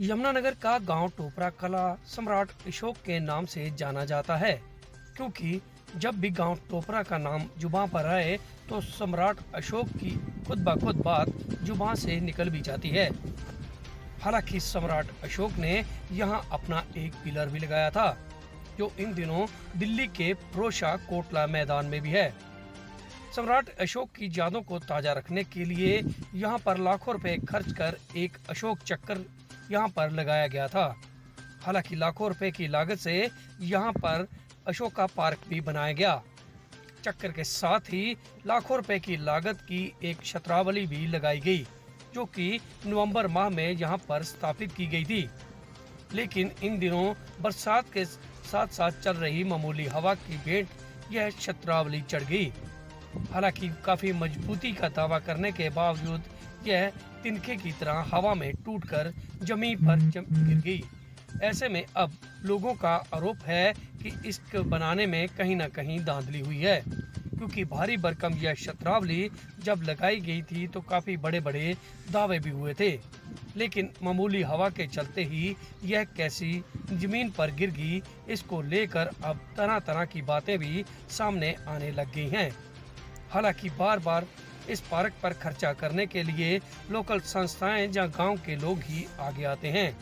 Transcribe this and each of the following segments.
यमुनानगर का गांव टोपरा कला सम्राट अशोक के नाम से जाना जाता है, क्योंकि जब भी गांव टोपरा का नाम जुबान पर आए तो सम्राट अशोक की खुद ब खुद बात जुबान से निकल भी जाती है। हालांकि सम्राट अशोक ने यहां अपना एक पिलर भी लगाया था, जो इन दिनों दिल्ली के फिरोजशाह कोटला मैदान में भी है। सम्राट अशोक की यादों को ताजा रखने के लिए यहां पर लाखों रुपए खर्च कर एक अशोक चक्कर यहां पर लगाया गया था। हालांकि लाखों रुपए की लागत से यहां पर अशोका पार्क भी बनाया गया। चक्कर के साथ ही लाखों रुपए की लागत की एक छत्रावली भी लगाई गई, जो कि नवंबर माह में यहां पर स्थापित की गई थी। लेकिन इन दिनों बरसात के साथ साथ चल रही मामूली हवा की भेंट यह छत्रावली चढ़ गई। हालांकि काफी मजबूती का दावा करने के बावजूद यह तिनके की तरह हवा में टूटकर जमीन पर गिर गई। ऐसे में अब लोगों का आरोप है कि इसको बनाने में कहीं न कहीं धांधली हुई है, क्योंकि भारी भरकम यह छत्रावली जब लगाई गई थी तो काफी बड़े बड़े दावे भी हुए थे, लेकिन मामूली हवा के चलते ही यह कैसी जमीन पर गिर गई, इसको लेकर अब तरह तरह की बातें भी सामने आने लग गई हैं। हालांकि बार बार इस पार्क पर खर्चा करने के लिए लोकल संस्थाएं या गांव के लोग ही आगे आते हैं।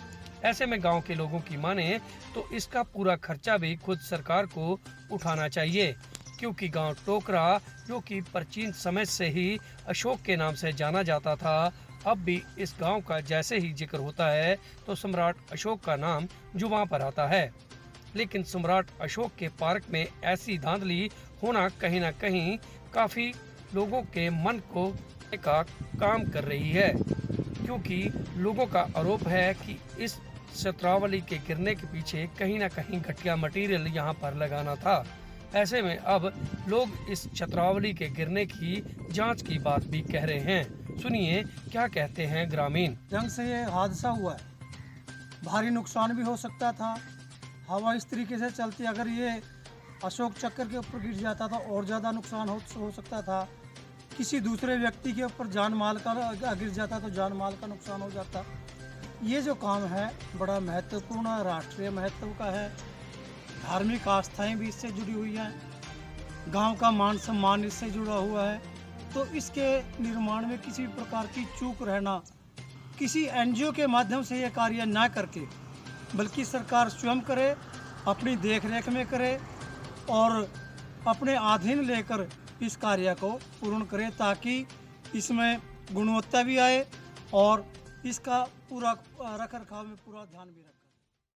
ऐसे में गांव के लोगों की माने तो इसका पूरा खर्चा भी खुद सरकार को उठाना चाहिए, क्योंकि गांव टोकरा, जो कि प्राचीन समय से ही अशोक के नाम से जाना जाता था, अब भी इस गांव का जैसे ही जिक्र होता है तो सम्राट अशोक का नाम जुबान पर आता है। लेकिन सम्राट अशोक के पार्क में ऐसी धांधली होना कहीं न कहीं काफी लोगों के मन को का काम कर रही है, क्योंकि लोगों का आरोप है कि इस छत्रावली के गिरने के पीछे कहीं न कहीं घटिया मटेरियल यहां पर लगाना था। ऐसे में अब लोग इस छत्रावली के गिरने की जांच की बात भी कह रहे हैं। सुनिए क्या कहते हैं ग्रामीण। जंग से ये हादसा हुआ है, भारी नुकसान भी हो सकता था। हवा इस तरीके से चलती, अगर ये अशोक चक्कर के ऊपर गिर जाता था और ज़्यादा नुकसान हो सकता था। किसी दूसरे व्यक्ति के ऊपर जान माल का गिर जाता तो जान माल का नुकसान हो जाता। ये जो काम है बड़ा महत्वपूर्ण है, राष्ट्रीय महत्व का है। धार्मिक आस्थाएं भी इससे जुड़ी हुई हैं, गांव का मान सम्मान इससे जुड़ा हुआ है। तो इसके निर्माण में किसी प्रकार की चूक रहना, किसी एनजीओ के माध्यम से ये कार्य ना करके बल्कि सरकार स्वयं करे, अपनी देखरेख में करे और अपने अधीन लेकर इस कार्य को पूर्ण करे, ताकि इसमें गुणवत्ता भी आए और इसका पूरा रख रखाव में पूरा ध्यान भी रखें।